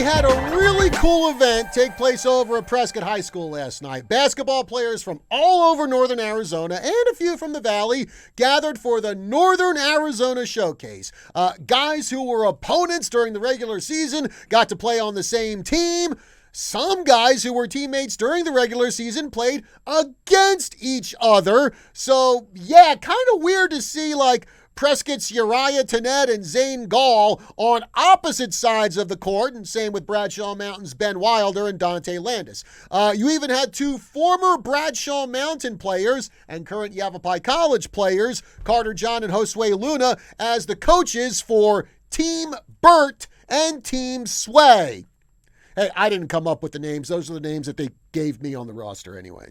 had a really cool event take place over at Prescott High School last night. Basketball players from all over northern Arizona and a few from the Valley gathered for the Northern Arizona Showcase. Guys who were opponents during the regular season got to play on the same team. Some guys who were teammates during the regular season played against each other. So, yeah, kind of weird to see, Prescott's Uriah Tenet and Zane Gall on opposite sides of the court, and same with Bradshaw Mountain's Ben Wilder and Dante Landis. You even had two former Bradshaw Mountain players and current Yavapai College players, Carter John and Josue Luna, as the coaches for Team Burt and Team Sway. Hey, I didn't come up with the names. Those are the names that they gave me on the roster anyway.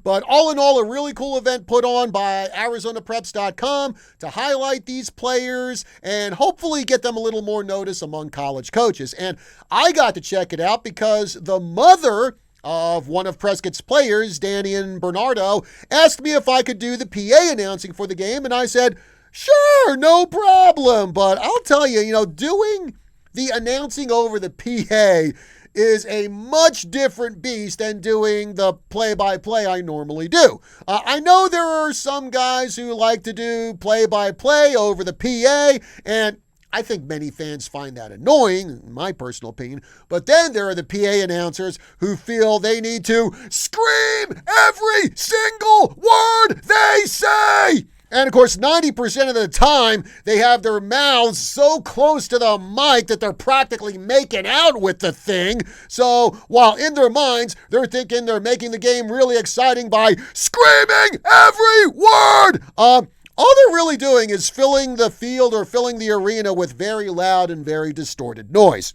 But all in all, a really cool event put on by ArizonaPreps.com to highlight these players and hopefully get them a little more notice among college coaches. And I got to check it out because the mother of one of Prescott's players, Danny and Bernardo, asked me if I could do the PA announcing for the game. And I said, sure, no problem. But I'll tell you, doing the announcing over the PA is a much different beast than doing the play-by-play I normally do. I know there are some guys who like to do play-by-play over the PA, and I think many fans find that annoying, in my personal opinion. But then there are the PA announcers who feel they need to scream every single word they say. And of course, 90% of the time, they have their mouths so close to the mic that they're practically making out with the thing. So while in their minds, they're thinking they're making the game really exciting by screaming every word. All they're really doing is filling the field or filling the arena with very loud and very distorted noise.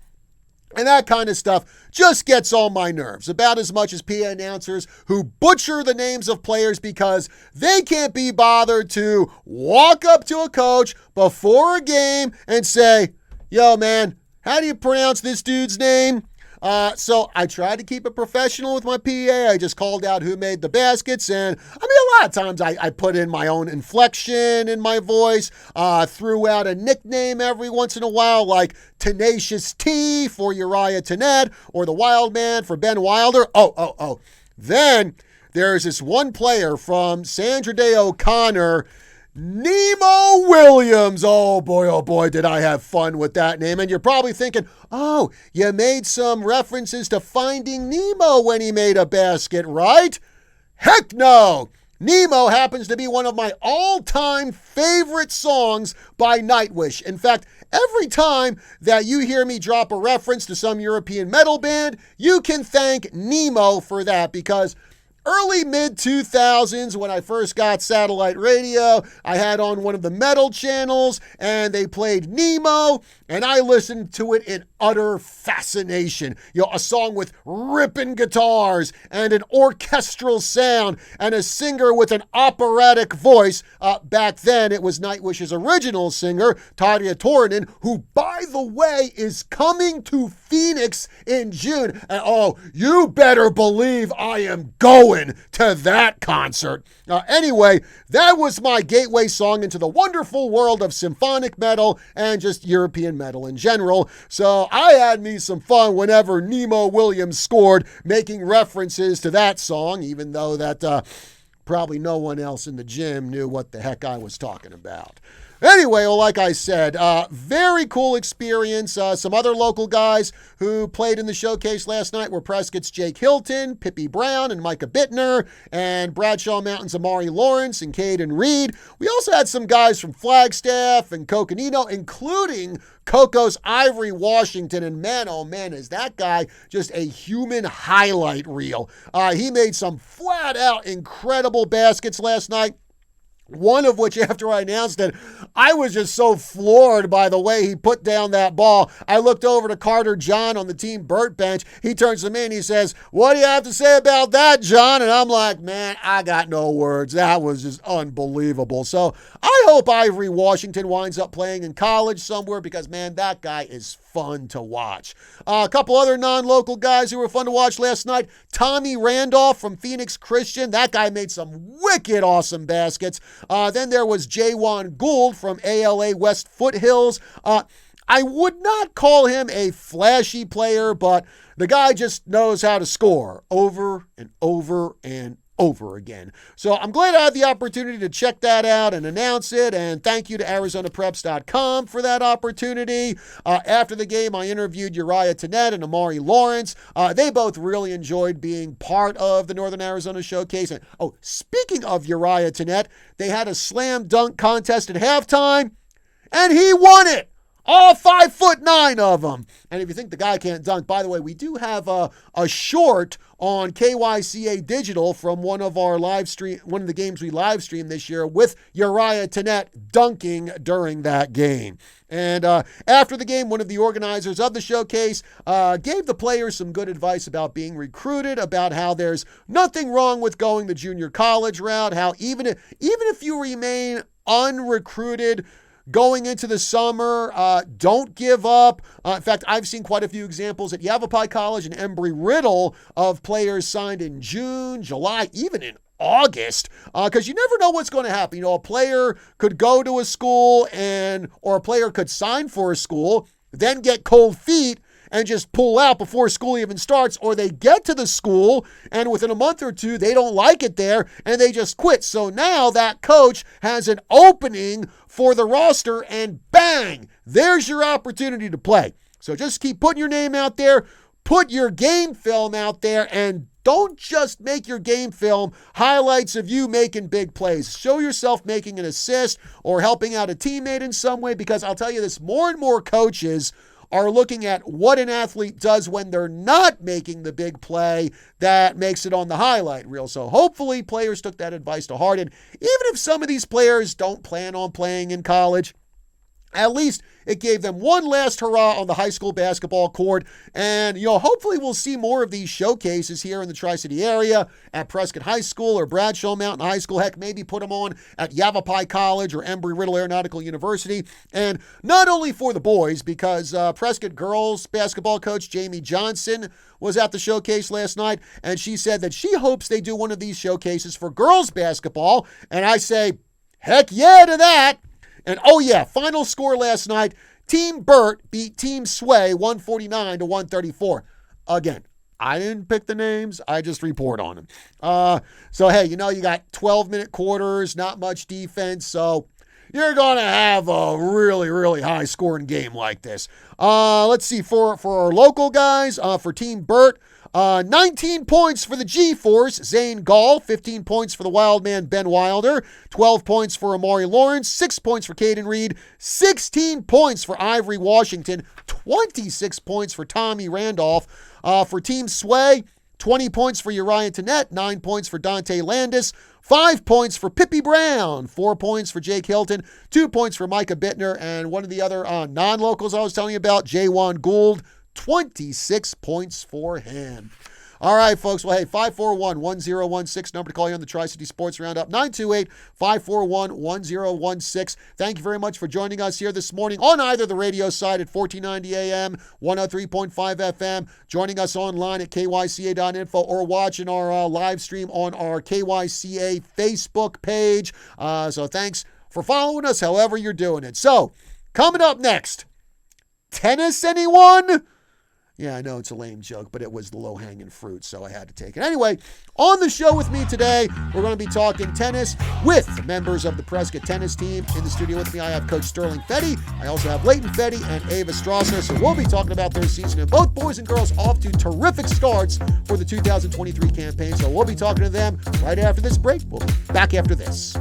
And that kind of stuff just gets on my nerves, about as much as PA announcers who butcher the names of players because they can't be bothered to walk up to a coach before a game and say, yo, man, how do you pronounce this dude's name? So I tried to keep it professional with my PA. I just called out who made the baskets. And a lot of times I put in my own inflection in my voice, threw out a nickname every once in a while, like Tenacious T for Uriah Tenet or the Wild Man for Ben Wilder. Then there's this one player from Sandra Day O'Connor, Nemo Williams. Oh boy, did I have fun with that name. And you're probably thinking, oh, you made some references to Finding Nemo when he made a basket, right? Heck no! Nemo happens to be one of my all-time favorite songs by Nightwish. In fact, every time that you hear me drop a reference to some European metal band, you can thank Nemo for that, because early mid-2000s, when I first got satellite radio, I had on one of the metal channels, and they played Nemo, and I listened to it in utter fascination. A song with ripping guitars, and an orchestral sound, and a singer with an operatic voice. Back then, it was Nightwish's original singer, Tarja Turunen, who, by the way, is coming to Phoenix in June. And oh, you better believe I am going to that concert. Anyway, that was my gateway song into the wonderful world of symphonic metal and just European metal in general. So I had me some fun whenever Nemo Williams scored, making references to that song, even though that probably no one else in the gym knew what the heck I was talking about. Anyway, like I said, very cool experience. Some other local guys who played in the showcase last night were Prescott's Jake Hilton, Pippi Brown, and Micah Bittner, and Bradshaw Mountain's Amari Lawrence and Caden Reed. We also had some guys from Flagstaff and Coconino, including Coco's Ivory Washington, and man, oh man, is that guy just a human highlight reel. He made some flat-out incredible baskets last night. One of which, after I announced it, I was just so floored by the way he put down that ball. I looked over to Carter John on the Team Burt bench. He turns to me and he says, "What do you have to say about that, John?" And I'm like, man, I got no words. That was just unbelievable. So I hope Ivory Washington winds up playing in college somewhere because, man, that guy is fun to watch. A couple other non-local guys who were fun to watch last night. Tommy Randolph from Phoenix Christian. That guy made some wicked awesome baskets. Then there was Jaywan Gould from ALA West Foothills. I would not call him a flashy player, but the guy just knows how to score over and over and over again. So I'm glad I had the opportunity to check that out and announce it, and thank you to ArizonaPreps.com for that opportunity. After the game, I interviewed Uriah Tenet and Amari Lawrence. They both really enjoyed being part of the Northern Arizona Showcase. And, speaking of Uriah Tenet, they had a slam dunk contest at halftime, and he won it. All 5'9" of them. And if you think the guy can't dunk, by the way, we do have a short on KYCA Digital from one of the games we live streamed this year with Uriah Tenet dunking during that game. And after the game, one of the organizers of the showcase gave the players some good advice about being recruited, about how there's nothing wrong with going the junior college route, how even if you remain unrecruited going into the summer, don't give up. In fact, I've seen quite a few examples at Yavapai College and Embry-Riddle of players signed in June, July, even in August, because you never know what's going to happen. A player could go to a school or a player could sign for a school, then get cold feet and just pull out before school even starts, or they get to the school and within a month or two, they don't like it there and they just quit. So now that coach has an opening for the roster and bang, there's your opportunity to play. So just keep putting your name out there, put your game film out there, and don't just make your game film highlights of you making big plays. Show yourself making an assist or helping out a teammate in some way, because I'll tell you this, more and more coaches are looking at what an athlete does when they're not making the big play that makes it on the highlight reel. So hopefully players took that advice to heart. And even if some of these players don't plan on playing in college, at least it gave them one last hurrah on the high school basketball court. And, hopefully we'll see more of these showcases here in the Tri-City area at Prescott High School or Bradshaw Mountain High School. Heck, maybe put them on at Yavapai College or Embry-Riddle Aeronautical University. And not only for the boys, because Prescott girls basketball coach Jamie Johnson was at the showcase last night, and she said that she hopes they do one of these showcases for girls basketball. And I say, heck yeah to that. And final score last night, Team Burt beat Team Sway 149-134. Again, I didn't pick the names. I just report on them. So, hey, you got 12-minute quarters, not much defense. So you're going to have a really, really high-scoring game like this. Let's see. For our local guys, for Team Burt, 19 points for the G-Force, Zane Gall. 15 points for the Wild Man, Ben Wilder. 12 points for Amari Lawrence. 6 points for Caden Reed. 16 points for Ivory Washington. 26 points for Tommy Randolph. For Team Sway, 20 points for Uriah Tenet. 9 points for Dante Landis. 5 points for Pippi Brown. 4 points for Jake Hilton. 2 points for Micah Bittner. And one of the other non-locals I was telling you about, Jaywan Gould. 26 points for him. All right, folks. Well, hey, 541-1016, number to call you on the Tri-City Sports Roundup, 928-541-1016. Thank you very much for joining us here this morning on either the radio side at 1490 AM, 103.5 FM, joining us online at kyca.info, or watching our live stream on our KYCA Facebook page. So thanks for following us, however you're doing it. So, coming up next, tennis, anyone? Yeah, I know it's a lame joke, but it was the low-hanging fruit, so I had to take it. Anyway, on the show with me today, we're going to be talking tennis with members of the Prescott tennis team. In the studio with me, I have Coach Sterling Fetty. I also have Laten Fetty and Ava Strawser. So we'll be talking about their season, and both boys and girls off to terrific starts for the 2023 campaign. So we'll be talking to them right after this break. We'll be back after this.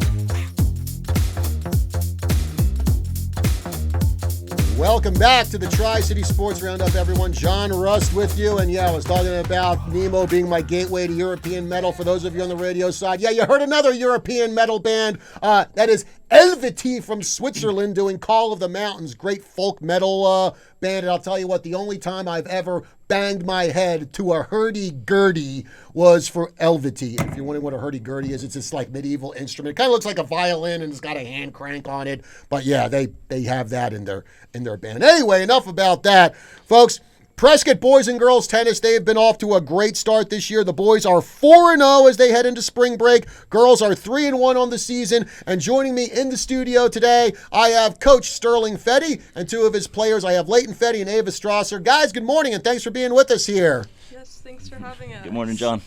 Welcome back to the Tri-City Sports Roundup, everyone. John Rust with you. And I was talking about Nemo being my gateway to European metal. For those of you on the radio side, you heard another European metal band. That is Helvety from Switzerland doing Call of the Mountains. Great folk metal band. And I'll tell you what, the only time I've ever banged my head to a hurdy-gurdy was for Helvety. If you're wondering what a hurdy-gurdy is, it's this like medieval instrument. It kind of looks like a violin and it's got a hand crank on it. But they have that in their band. Anyway, enough about that. Folks, Prescott boys and girls tennis, they've been off to a great start this year. The boys are 4-0 as they head into spring break. Girls are 3-1 on the season. And joining me in the studio today, I have Coach Laten Fetty and two of his players. I have Laten Fetty and Ava Strawser. Guys, good morning and thanks for being with us here. Yes, thanks for having us. Good morning, John.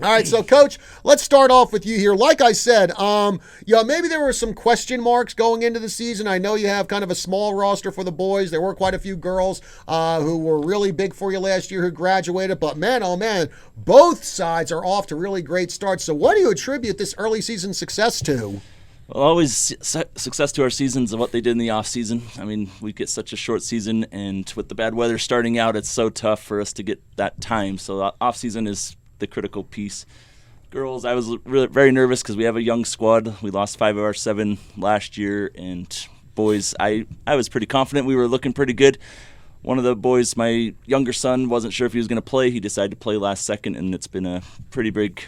All right, so Coach, let's start off with you here. Like I said, maybe there were some question marks going into the season. I know you have kind of a small roster for the boys. There were quite a few girls who were really big for you last year who graduated. But man, oh man, both sides are off to really great starts. So what do you attribute this early season success to? Well, always success to our seasons and what they did in the off season. I mean, we get such a short season, and with the bad weather starting out, it's so tough for us to get that time. So the off season is the critical piece. Girls, I was really very nervous because we have a young squad. We lost 5 of our 7 last year, and boys, I was pretty confident. We were looking pretty good. One of the boys, my younger son, wasn't sure if he was going to play. He decided to play last second, and it's been a pretty big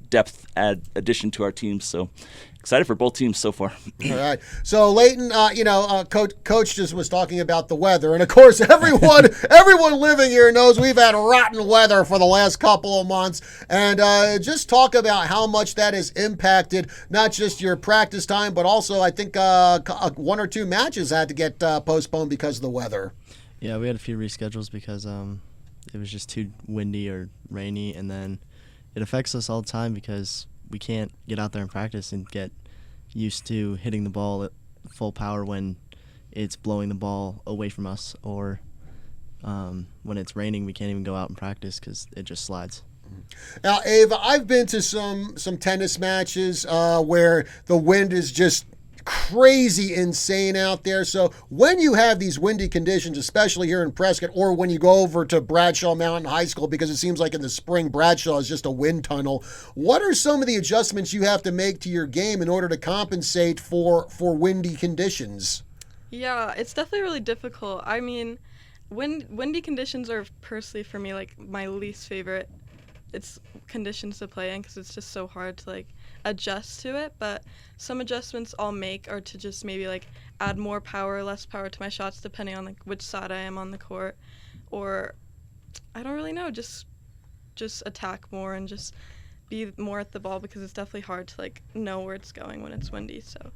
depth addition to our team. So excited for both teams so far. All right. So Laten, Coach just was talking about the weather, and of course, everyone living here knows we've had rotten weather for the last couple of months. And just talk about how much that has impacted not just your practice time, but also I think 1 or 2 matches had to get postponed because of the weather. Yeah, we had a few reschedules because it was just too windy or rainy, and then it affects us all the time because we can't get out there and practice and get used to hitting the ball at full power when it's blowing the ball away from us, or when it's raining we can't even go out and practice because it just slides. Now, Ava, I've been to some tennis matches where the wind is just crazy insane out there. So when you have these windy conditions, especially here in Prescott, or when you go over to Bradshaw Mountain High School, because it seems like in the spring Bradshaw is just a wind tunnel, what are some of the adjustments you have to make to your game in order to compensate for windy conditions? Yeah, it's definitely really difficult. I mean, windy conditions are personally for me like my least favorite. It's conditions to play in because it's just so hard to adjust to it. But some adjustments I'll make are to just maybe add more power or less power to my shots depending on which side I am on the court, or I don't really know, just attack more and just be more at the ball because it's definitely hard to know where it's going when it's windy. So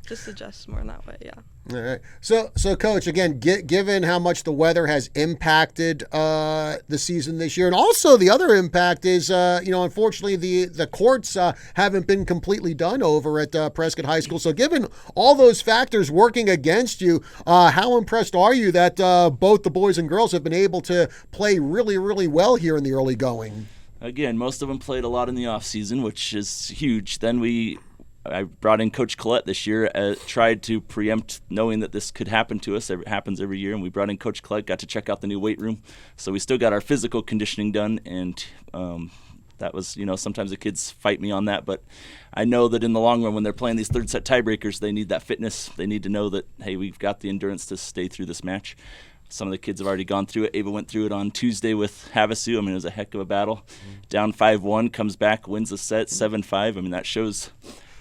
just adjust more in that way. Yeah. All right. So Coach, again, given how much the weather has impacted the season this year, and also the other impact is, unfortunately the courts haven't been completely done over at Prescott High School. So given all those factors working against you, how impressed are you that both the boys and girls have been able to play really, really well here in the early going? Again, most of them played a lot in the off season, which is huge. Then I brought in Coach Collette this year, tried to preempt knowing that this could happen to us. It happens every year, and we brought in Coach Collette, got to check out the new weight room. So we still got our physical conditioning done, and that was, sometimes the kids fight me on that, but I know that in the long run when they're playing these third set tiebreakers, they need that fitness. They need to know that, hey, we've got the endurance to stay through this match. Some of the kids have already gone through it. That went through it on Tuesday with Havasu. I mean, it was a heck of a battle. Down 5-1, comes back, wins the set, 7-5. I mean, that shows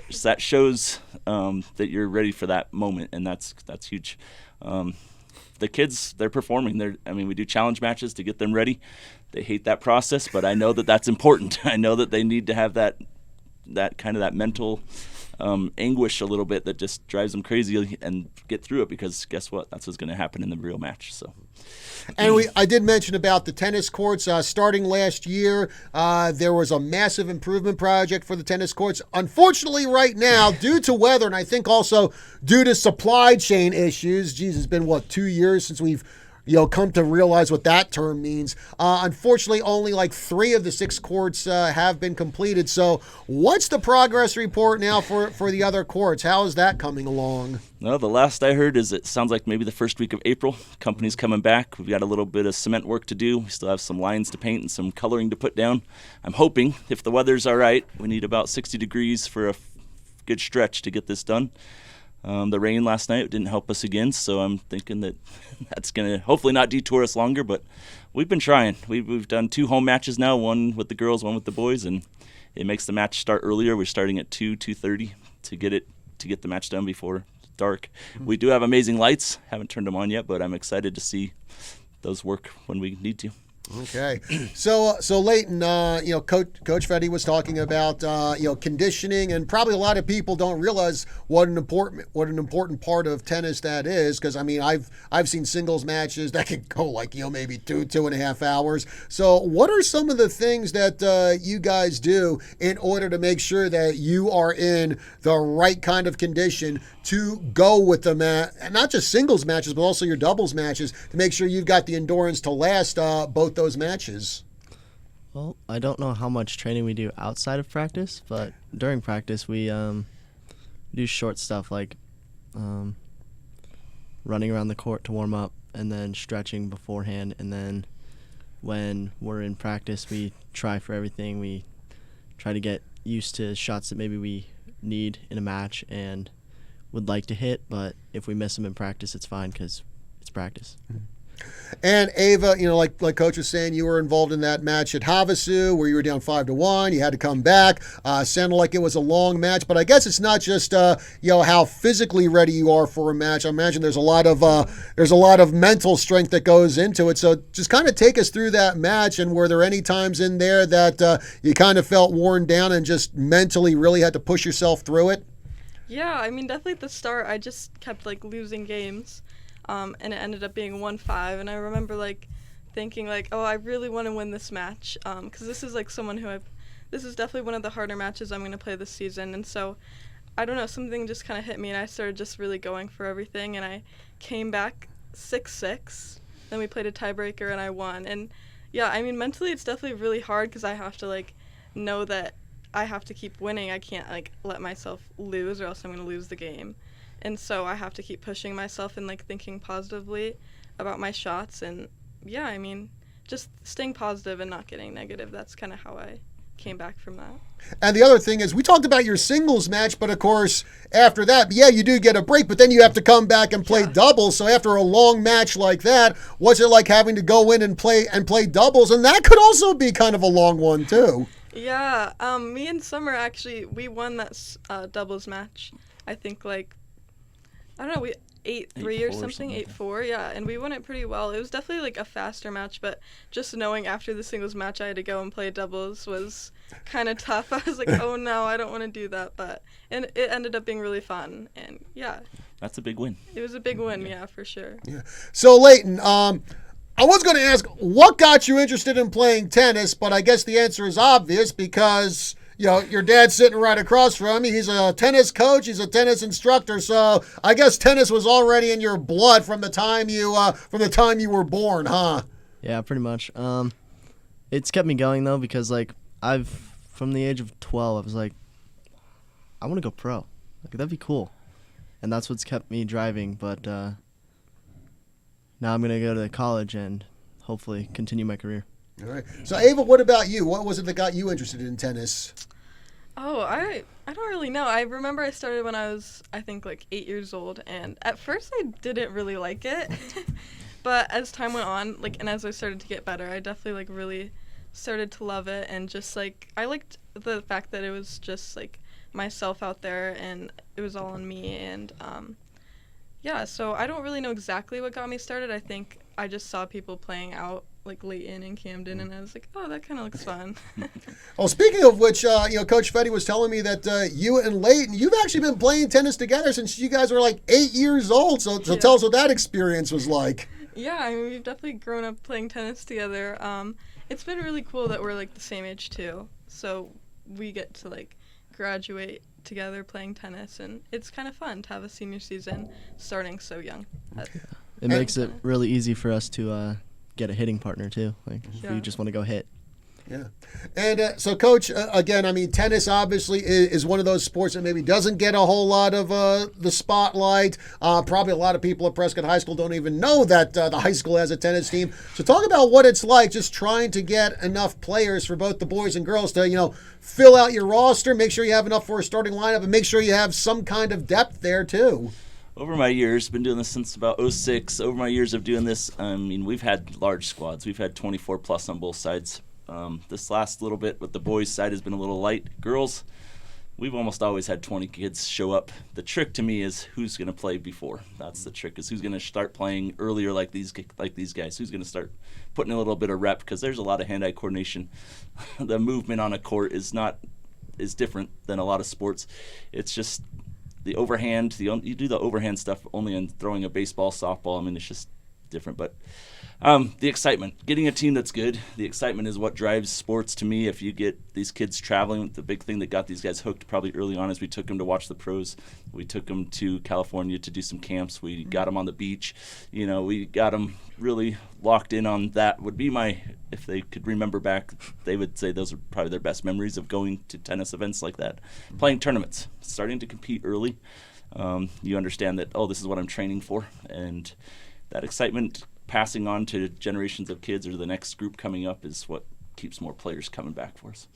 that you're ready for that moment, and that's huge. The kids, they're performing. We do challenge matches to get them ready. They hate that process, but I know that that's important. I know that they need to have that kind of that mental anguish a little bit that just drives them crazy and get through it, because guess what? That's what's going to happen in the real match. So, and I did mention about the tennis courts. Starting last year, there was a massive improvement project for the tennis courts. Unfortunately, right now, due to weather, and I think also due to supply chain issues, it's been 2 years since we've come to realize what that term means. Unfortunately, only 3 of the 6 courts have been completed. So what's the progress report now for the other courts? How is that coming along? Well, the last I heard is it sounds like maybe the first week of April. Company's coming back. We've got a little bit of cement work to do. We still have some lines to paint and some coloring to put down. I'm hoping, if the weather's all right, we need about 60 degrees for a good stretch to get this done. The rain last night didn't help us again, so I'm thinking that that's going to hopefully not detour us longer, but we've been trying. We've done 2 home matches now, one with the girls, one with the boys, and it makes the match start earlier. We're starting at 2:30 to get the match done before dark. We do have amazing lights. Haven't turned them on yet, but I'm excited to see those work when we need to. Okay, so Leighton, Coach Fetty was talking about conditioning, and probably a lot of people don't realize what an important part of tennis that is. Because I mean, I've seen singles matches that can go like maybe 2.5 hours. So what are some of the things that you guys do in order to make sure that you are in the right kind of condition to go with the not just singles matches, but also your doubles matches, to make sure you've got the endurance to last both those matches? Well, I don't know how much training we do outside of practice, but during practice we do short stuff like running around the court to warm up, and then stretching beforehand, and then when we're in practice we try for everything. We try to get used to shots that maybe we need in a match and would like to hit, but if we miss them in practice, it's fine because it's practice. And Ava, like Coach was saying, you were involved in that match at Havasu where you were down 5-1. You had to come back. Sounded like it was a long match, but I guess it's not just how physically ready you are for a match. I imagine there's a lot of mental strength that goes into it. So just kind of take us through that match. And were there any times in there that you kind of felt worn down and just mentally really had to push yourself through it? Yeah, I mean, definitely at the start, I just kept, losing games, and it ended up being 1-5, and I remember, thinking, oh, I really want to win this match, because this is, this is definitely one of the harder matches I'm going to play this season, and so, I don't know, something just kind of hit me, and I started just really going for everything, and I came back 6-6, then we played a tiebreaker, and I won, and, yeah, I mean, mentally, it's definitely really hard, because I have to, know that I have to keep winning. I can't let myself lose, or else I'm going to lose the game. And so I have to keep pushing myself and thinking positively about my shots. And yeah, I mean, just staying positive and not getting negative. That's kind of how I came back from that. And the other thing is, we talked about your singles match, but of course, after that, yeah, you do get a break, but then you have to come back and play doubles. So after a long match like that, what's it like having to go in and play doubles? And that could also be kind of a long one too. Yeah, me and Summer actually, we won that doubles match. I think I don't know, we 8-3 or something, 8-4, yeah, and we won it pretty well. It was definitely a faster match, but just knowing after the singles match I had to go and play doubles was kind of tough. I was like, oh no, I don't want to do that, and it ended up being really fun, and yeah. That's a big win. It was a big win, yeah, for sure. Yeah. So Leighton, I was going to ask, what got you interested in playing tennis? But I guess the answer is obvious because, your dad's sitting right across from you. He's a tennis coach. He's a tennis instructor. So I guess tennis was already in your blood from the time you were born, huh? Yeah, pretty much. It's kept me going though because from the age of 12, I was like, I want to go pro. That'd be cool, and that's what's kept me driving. But now I'm going to go to college and hopefully continue my career. All right. So, Ava, what about you? What was it that got you interested in tennis? Oh, I don't really know. I remember I started when I was, I think, 8 years old, and at first I didn't really like it. But as time went on, and as I started to get better, I definitely, really started to love it, and just, I liked the fact that it was just, myself out there, and it was all on me, and, yeah, so I don't really know exactly what got me started. I think I just saw people playing out Leighton and Camden, and I was like, oh, that kind of looks fun. Well, speaking of which, Coach Fetty was telling me that you and Leighton, you've actually been playing tennis together since you guys were 8 years old. So tell us what that experience was like. Yeah, I mean, we've definitely grown up playing tennis together. It's been really cool that we're the same age too. So we get to graduate together playing tennis, and it's kind of fun to have a senior season starting so young. It makes it really easy for us to get a hitting partner too, if you just want to go hit. Yeah. And so, Coach, again, I mean, tennis obviously is one of those sports that maybe doesn't get a whole lot of the spotlight. Probably a lot of people at Prescott High School don't even know that the high school has a tennis team. So talk about what it's like just trying to get enough players for both the boys and girls to, fill out your roster, make sure you have enough for a starting lineup, and make sure you have some kind of depth there, too. Over my years, been doing this since about 2006. Over my years of doing this, I mean, we've had large squads. We've had 24 plus on both sides. This last little bit with the boys' side has been a little light. Girls, we've almost always had 20 kids show up. The trick to me is who's going to play before. That's the trick, is who's going to start playing earlier like these guys. Who's going to start putting a little bit of rep, because there's a lot of hand-eye coordination. The movement on a court is different than a lot of sports. It's just the overhand. You do the overhand stuff only in throwing a baseball, softball. I mean, it's just different. But the excitement, getting a team that's good, the excitement is what drives sports to me. If you get these kids traveling, the big thing that got these guys hooked probably early on is we took them to watch the pros. We took them to California to do some camps. We got them on the beach. We got them really locked in on that. Would be if they could remember back, they would say those are probably their best memories of going to tennis events like that. Playing tournaments, starting to compete early. You understand that, this is what I'm training for. And that excitement passing on to generations of kids or the next group coming up is what keeps more players coming back for us.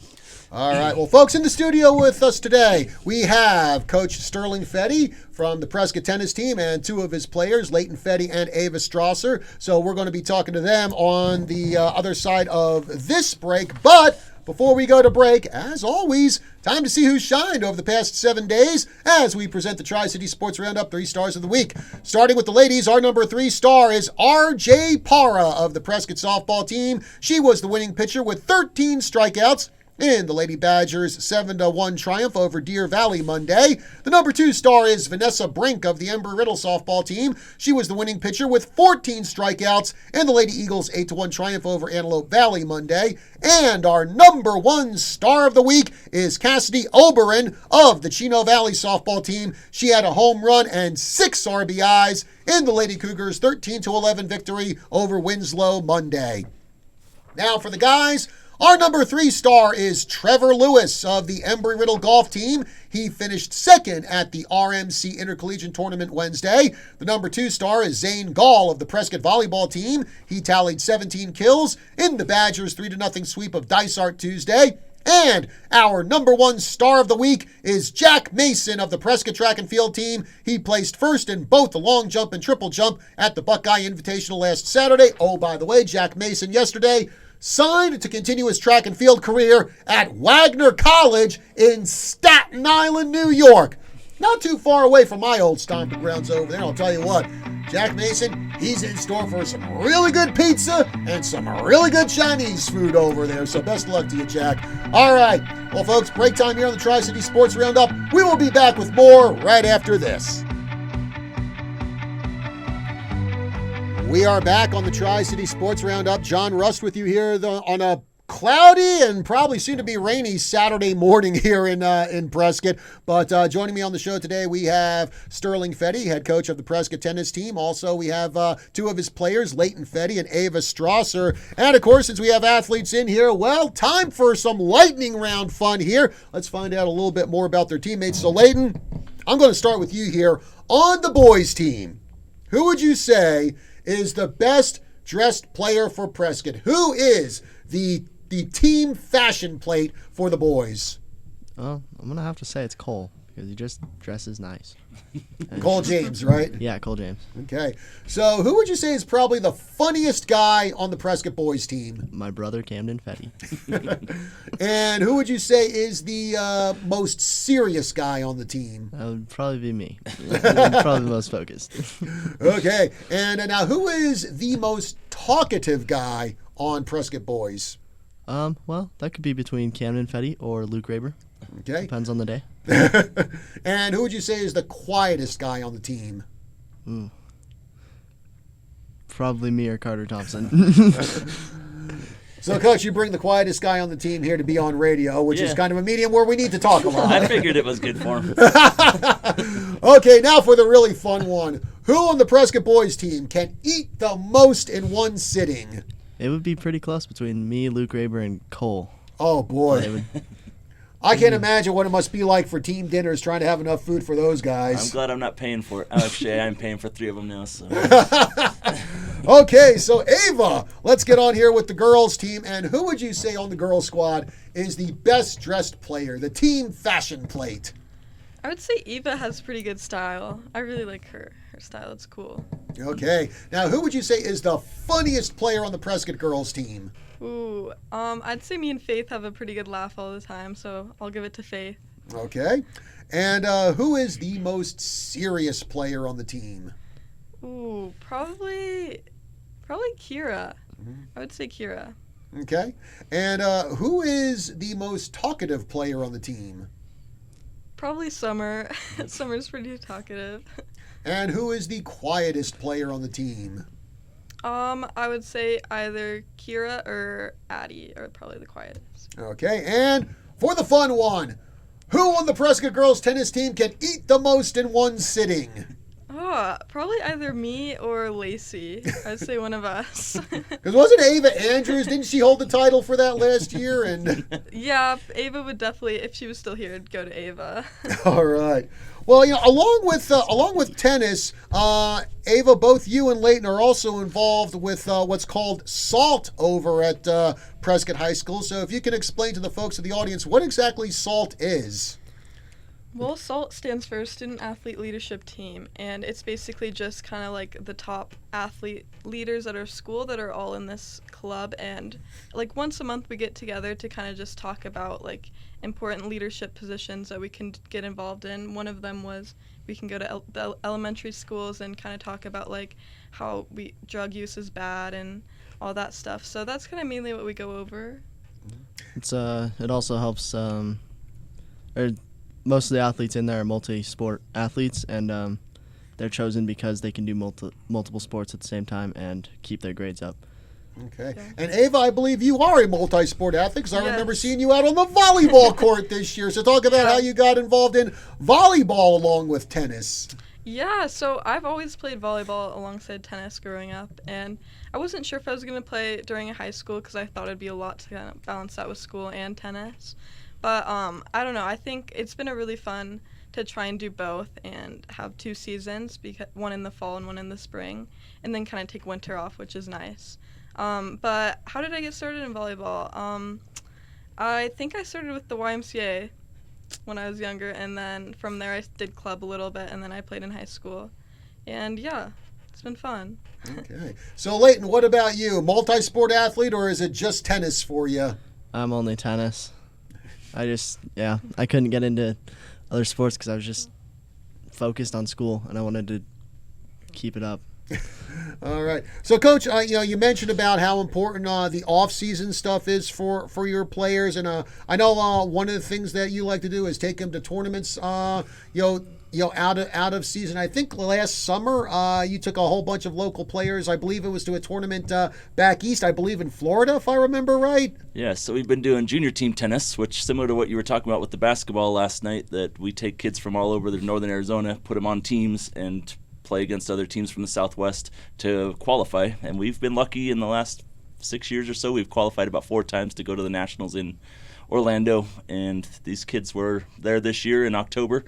All right. Well, folks, in the studio with us today, we have Coach Sterling Fetty from the Prescott tennis team and two of his players, Laten Fetty and Ava Strawser. So we're going to be talking to them on the other side of this break. But before we go to break, as always, time to see who shined over the past 7 days as we present the Tri-City Sports Roundup 3 Stars of the Week. Starting with the ladies, our number 3 star is R.J. Para of the Prescott softball team. She was the winning pitcher with 13 strikeouts in the Lady Badgers' 7-1 triumph over Deer Valley Monday. The number 2 star is Vanessa Brink of the Embry-Riddle softball team. She was the winning pitcher with 14 strikeouts in the Lady Eagles' 8-1 triumph over Antelope Valley Monday. And our number 1 star of the week is Cassidy Oberon of the Chino Valley softball team. She had a home run and 6 RBIs in the Lady Cougars' 13-11 victory over Winslow Monday. Now for the guys, our number 3 star is Trevor Lewis of the Embry-Riddle golf team. He finished second at the RMC Intercollegiate Tournament Wednesday. The number 2 star is Zane Gall of the Prescott volleyball team. He tallied 17 kills in the Badgers' 3-0 sweep of Dysart Tuesday. And our number 1 star of the week is Jack Mason of the Prescott track and field team. He placed first in both the long jump and triple jump at the Buckeye Invitational last Saturday. Oh, by the way, Jack Mason yesterday signed to continue his track and field career at Wagner College in Staten Island, New York. Not too far away from my old stomping grounds over there. I'll tell you what, Jack Mason, he's in store for some really good pizza and some really good Chinese food over there. So best of luck to you, Jack. All right. Well, folks, break time here on the Tri-City Sports Roundup. We will be back with more right after this. We are back on the Tri-City Sports Roundup. John Rust with you here on a cloudy and probably soon to be rainy Saturday morning here in Prescott. But joining me on the show today, we have Sterling Fetty, head coach of the Prescott tennis team. Also, we have 2 of his players, Laten Fetty and Ava Strawser. And of course, since we have athletes in here, well, time for some lightning round fun here. Let's find out a little bit more about their teammates. So, Laten, I'm going to start with you here. On the boys team, who would you say is the best dressed player for Prescott? Who is the team fashion plate for the boys? I'm going to have to say it's Cole, because he just dresses nice. Cole James, right? Yeah, Cole James. Okay. So who would you say is probably the funniest guy on the Prescott boys team? My brother, Camden Fetty. And who would you say is the most serious guy on the team? That would probably be me. I'm probably the most focused. Okay. And now who is the most talkative guy on Prescott boys? Well, that could be between Camden Fetty or Luke Raber. Okay. Depends on the day. And who would you say is the quietest guy on the team? Probably me or Carter Thompson. So, Coach, you bring the quietest guy on the team here to be on radio, which is kind of a medium where we need to talk a lot. I figured it was good for him. Okay, now for the really fun one. Who on the Prescott boys team can eat the most in one sitting? It would be pretty close between me, Luke Raber, and Cole. Oh, boy. I can't imagine what it must be like for team dinners trying to have enough food for those guys. I'm glad I'm not paying for it. Actually, I'm paying for 3 of them now. So. Okay, so Ava, let's get on here with the girls team. And who would you say on the girls squad is the best dressed player, the team fashion plate? I would say Eva has pretty good style. I really like her style. It's cool. Okay, now who would you say is the funniest player on the Prescott girls team? Ooh, I'd say me and Faith have a pretty good laugh all the time, so I'll give it to Faith. Okay. And who is the most serious player on the team? Ooh, probably Kira. I would say Kira. Okay. And who is the most talkative player on the team? Probably Summer. Summer's pretty talkative. And who is the quietest player on the team? I would say either Kira or Addie are probably the quietest. Okay. And for the fun one, who on the Prescott girls tennis team can eat the most in one sitting? Oh, probably either me or Lacey. I'd say one of us. Because wasn't Ava Andrews? Didn't she hold the title for that last year? And Yeah, Ava would definitely, if she was still here, it'd go to Ava. all right. Well, along with tennis, Ava, both you and Leighton are also involved with what's called SALT over at Prescott High School. So, if you can explain to the folks of the audience what exactly SALT is. Well, SALT stands for Student Athlete Leadership Team, and it's basically just kind of like the top athlete leaders at our school that are all in this club, and like once a month we get together to kind of just talk about like important leadership positions that we can get involved in. One of them was we can go to the elementary schools and kind of talk about like how drug use is bad and all that stuff. So that's kind of mainly what we go over. It also helps most of the athletes in there are multi-sport athletes, and they're chosen because they can do multiple sports at the same time and keep their grades up. Okay. Yeah. And Ava, I believe you are a multi-sport athlete because I Yes. remember seeing you out on the volleyball court this year. So talk about how you got involved in volleyball along with tennis. Yeah, so I've always played volleyball alongside tennis growing up, and I wasn't sure if I was going to play during high school because I thought it'd be a lot to kind of balance that with school and tennis. But I don't know, I think it's been a really fun to try and do both and have 2 seasons, one in the fall and one in the spring, and then kind of take winter off, which is nice. But how did I get started in volleyball? I think I started with the YMCA when I was younger, and then from there I did club a little bit, and then I played in high school. And yeah, it's been fun. Okay. So Leighton, what about you? Multi-sport athlete, or is it just tennis for you? I'm only tennis. I couldn't get into other sports because I was just focused on school, and I wanted to keep it up. All right. So, Coach, you mentioned about how important the off-season stuff is for your players, and I know one of the things that you like to do is take them to tournaments. Out of season. I think last summer you took a whole bunch of local players. I believe it was to a tournament back east. I believe in Florida, if I remember right. Yeah, so we've been doing junior team tennis, which similar to what you were talking about with the basketball last night, that we take kids from all over northern Arizona, put them on teams, and play against other teams from the Southwest to qualify. And we've been lucky in the last 6 years or so. We've qualified about 4 times to go to the Nationals in Orlando, and these kids were there this year in October.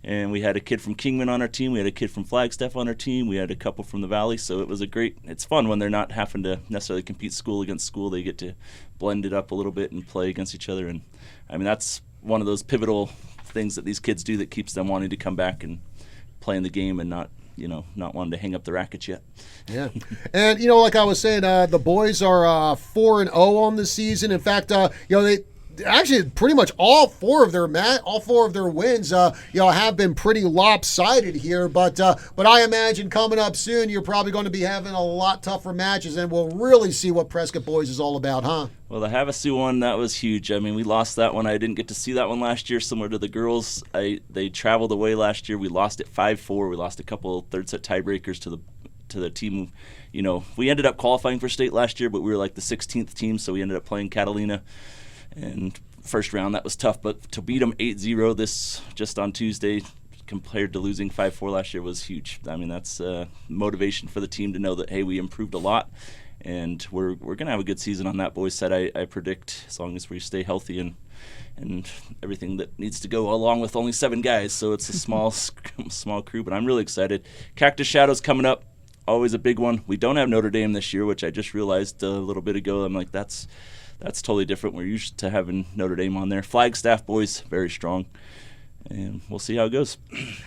And we had a kid from Kingman on our team. We had a kid from Flagstaff on our team. We had a couple from the Valley. So it was it's fun when they're not having to necessarily compete school against school. They get to blend it up a little bit and play against each other. And I mean, that's one of those pivotal things that these kids do that keeps them wanting to come back and play in the game and not wanting to hang up the rackets yet. Yeah. And, like I was saying, the boys are 4-0 on the season. In fact, they actually pretty much all four of their wins have been pretty lopsided here, but I imagine coming up soon you're probably going to be having a lot tougher matches, and we'll really see what Prescott boys is all about, huh? Well, the Havasu one, that was huge. I mean, we lost that one. I didn't get to see that one last year, similar to the girls. They traveled away last year. We lost it 5-4. We lost a couple third set tiebreakers to the team. We ended up qualifying for state last year, but we were like the 16th team, so we ended up playing Catalina. And first round, that was tough, but to beat them 8-0 just on Tuesday compared to losing 5-4 last year was huge. I mean, that's motivation for the team to know that, hey, we improved a lot, and we're going to have a good season on that boys side, I predict, as long as we stay healthy and everything that needs to go along with only 7 guys. So it's a small crew, but I'm really excited. Cactus Shadows coming up, always a big one. We don't have Notre Dame this year, which I just realized a little bit ago. I'm like, that's totally different. We're used to having Notre Dame on there. Flagstaff boys, very strong. And we'll see how it goes.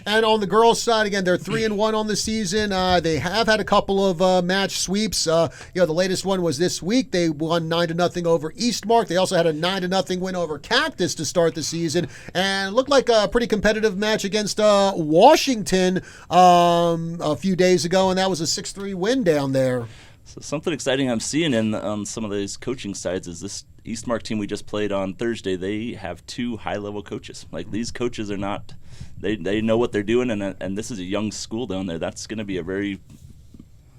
And on the girls' side, again, they're 3-1 on the season. They have had a couple of match sweeps. The latest one was this week. They won 9-0 over Eastmark. They also had a 9-0 win over Cactus to start the season, and looked like a pretty competitive match against Washington a few days ago, and that was a 6-3 win down there. So something exciting I'm seeing on some of these coaching sides is this Eastmark team we just played on Thursday. They have 2 high-level coaches. Like, these coaches are not – they know what they're doing, and this is a young school down there. That's going to be a very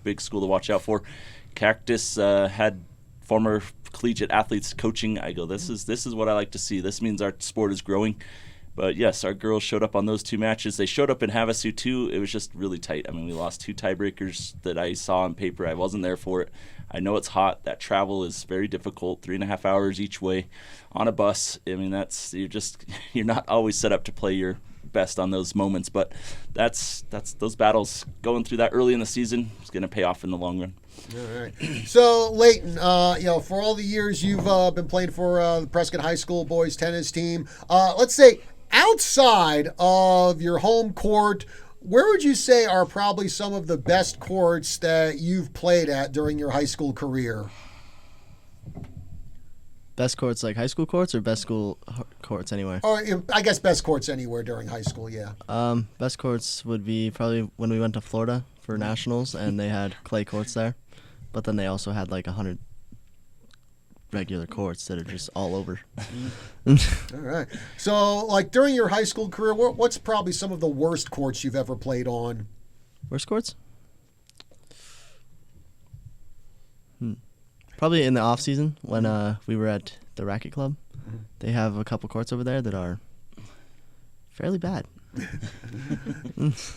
big school to watch out for. Cactus had former collegiate athletes coaching. I go, this is what I like to see. This means our sport is growing. But, yes, our girls showed up on those 2 matches. They showed up in Havasu, too. It was just really tight. I mean, we lost 2 tiebreakers that I saw on paper. I wasn't there for it. I know it's hot. That travel is very difficult, 3.5 hours each way on a bus. I mean, you're not always set up to play your best on those moments. But that's those battles going through that early in the season is going to pay off in the long run. All right. So, Leighton, for all the years you've been playing for the Prescott High School boys tennis team, let's say outside of your home court, where would you say are probably some of the best courts that you've played at during your high school career? Best courts like high school courts or best school courts anywhere? Or I guess best courts anywhere during high school, yeah. Best courts would be probably when we went to Florida for nationals, and they had clay courts there. But then they also had like 100 regular courts that are just all over. All right. So, like, during your high school career, what's probably some of the worst courts you've ever played on? Worst courts? Probably in the off season when we were at the racket club. They have a couple courts over there that are fairly bad.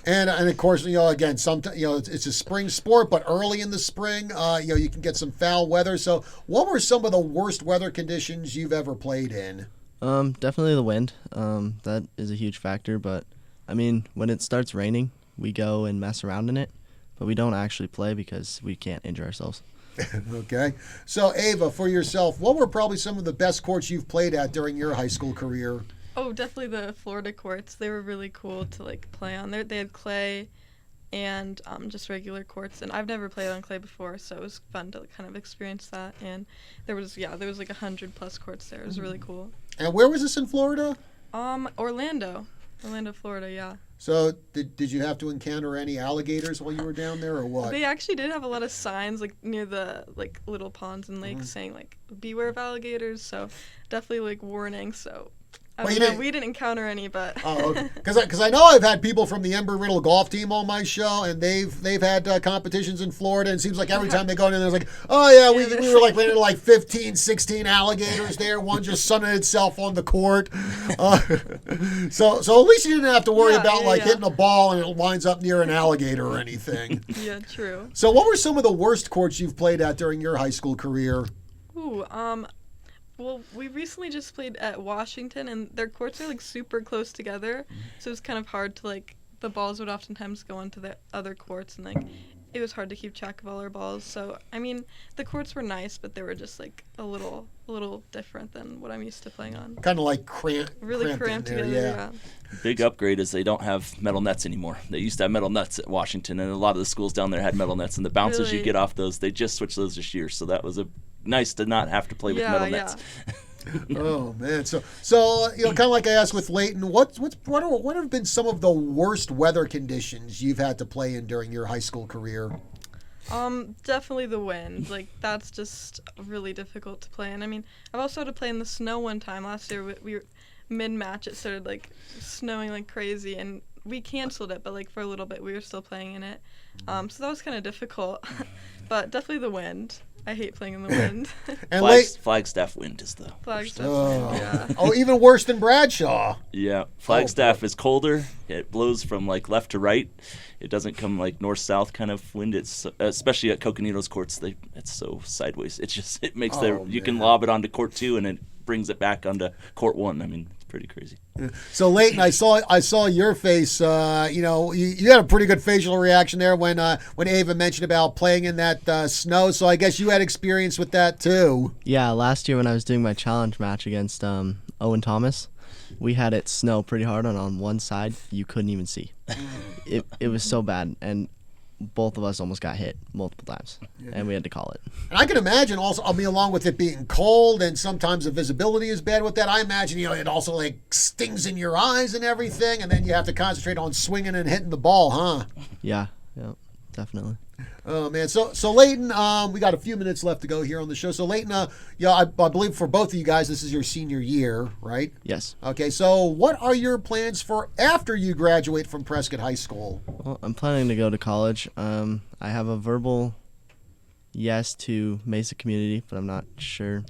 And of course, again, sometimes it's a spring sport, but early in the spring, you can get some foul weather. So, what were some of the worst weather conditions you've ever played in? Definitely the wind. That is a huge factor. But I mean, when it starts raining, we go and mess around in it, but we don't actually play because we can't injure ourselves. Okay. So, Ava, for yourself, what were probably some of the best courts you've played at during your high school career? Oh, definitely the Florida courts. They were really cool to play on. They had clay and just regular courts, and I've never played on clay before, so it was fun to kind of experience that. And there was 100+ courts there. It was really cool. And where was this in Florida? Orlando, Florida. Yeah. So did you have to encounter any alligators while you were down there, or what? They actually did have a lot of signs near the little ponds and lakes saying beware of alligators. So definitely warning. So. We didn't encounter any, but oh, okay. Because I know I've had people from the Embry-Riddle golf team on my show, and they've had competitions in Florida, and it seems like every time they go in there, there's oh yeah, we were ran 15, 16 alligators there, one just sunning itself on the court. So at least you didn't have to worry about hitting a ball and it winds up near an alligator or anything. Yeah, true. So what were some of the worst courts you've played at during your high school career? Ooh, well, we recently just played at Washington, and their courts are super close together, so it was kind of hard to the balls would oftentimes go into the other courts, and it was hard to keep track of all our balls. So I mean, the courts were nice, but they were just a little different than what I'm used to playing on. Kind of cramped together. Yeah. Big upgrade is they don't have metal nets anymore. They used to have metal nets at Washington, and a lot of the schools down there had metal nets, and the bounces you get off those, they just switched those this year, so that was nice to not have to play with metal nets. Oh man, so kind of like I asked with Leighton, what have been some of the worst weather conditions you've had to play in during your high school career? Definitely the wind. That's just really difficult to play in. I mean, I've also had to play in the snow one time. Last year we were mid-match, it started snowing like crazy, and we canceled it, but for a little bit we were still playing in it. So that was kind of difficult, but definitely the wind. I hate playing in the wind. And Flagstaff wind is the Flagstaff wind, yeah. Oh, even worse than Bradshaw. Yeah, Flagstaff is colder. It blows from left to right. It doesn't come north-south kind of wind. It's especially at Coconino's courts. It's so sideways. It makes you can lob it onto court 2 and it brings it back onto court one. I mean, it's pretty crazy. So Leighton, I saw your face. You had a pretty good facial reaction there when Ava mentioned about playing in that snow. So I guess you had experience with that too. Yeah, last year when I was doing my challenge match against Owen Thomas, we had it snow pretty hard, and on one side you couldn't even see. It was so bad, and both of us almost got hit multiple times, and we had to call it. And I can imagine also, along with it being cold and sometimes the visibility is bad with that, I imagine, it also like stings in your eyes and everything, and then you have to concentrate on swinging and hitting the ball, huh? Yeah, definitely. Oh, man. So Leighton, we got a few minutes left to go here on the show. So Leighton, I believe for both of you guys, this is your senior year, right? Yes. Okay, so what are your plans for after you graduate from Prescott High School? Well, I'm planning to go to college. I have a verbal yes to Mesa Community, but I'm not sure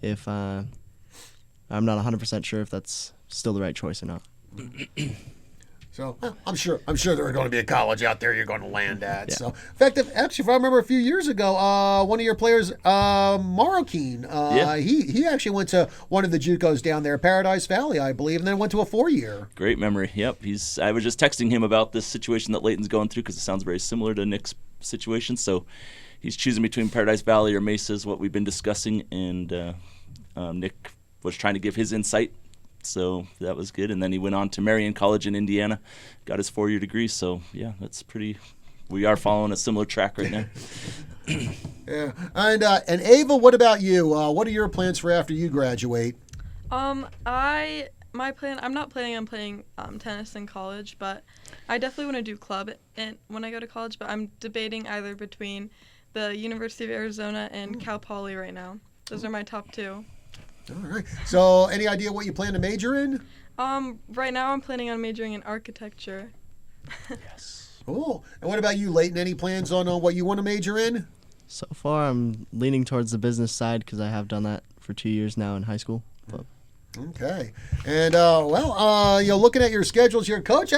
if I'm not 100% sure if that's still the right choice or not. So I'm sure there's going to be a college out there you're going to land at. Yeah. So, in fact, if I remember a few years ago, one of your players, Marroquin, he actually went to one of the JUCOs down there, Paradise Valley, I believe, and then went to a 4-year. Great memory. Yep. I was just texting him about this situation that Leighton's going through because it sounds very similar to Nick's situation. So he's choosing between Paradise Valley or Mesa is what we've been discussing, and Nick was trying to give his insight. So that was good. And then he went on to Marion College in Indiana, got his 4-year degree. So, yeah, we are following a similar track right now. Yeah. And Ava, what about you? What are your plans for after you graduate? I'm not planning on playing tennis in college, but I definitely want to do club when I go to college, but I'm debating either between the University of Arizona and Cal Poly right now. Those are my top two. All right. So, any idea what you plan to major in? Right now I'm planning on majoring in architecture. Yes. Cool. And what about you, Leighton? Any plans on what you want to major in? So far, I'm leaning towards the business side because I have done that for 2 years now in high school. But. Okay. And, looking at your schedules here, Coach,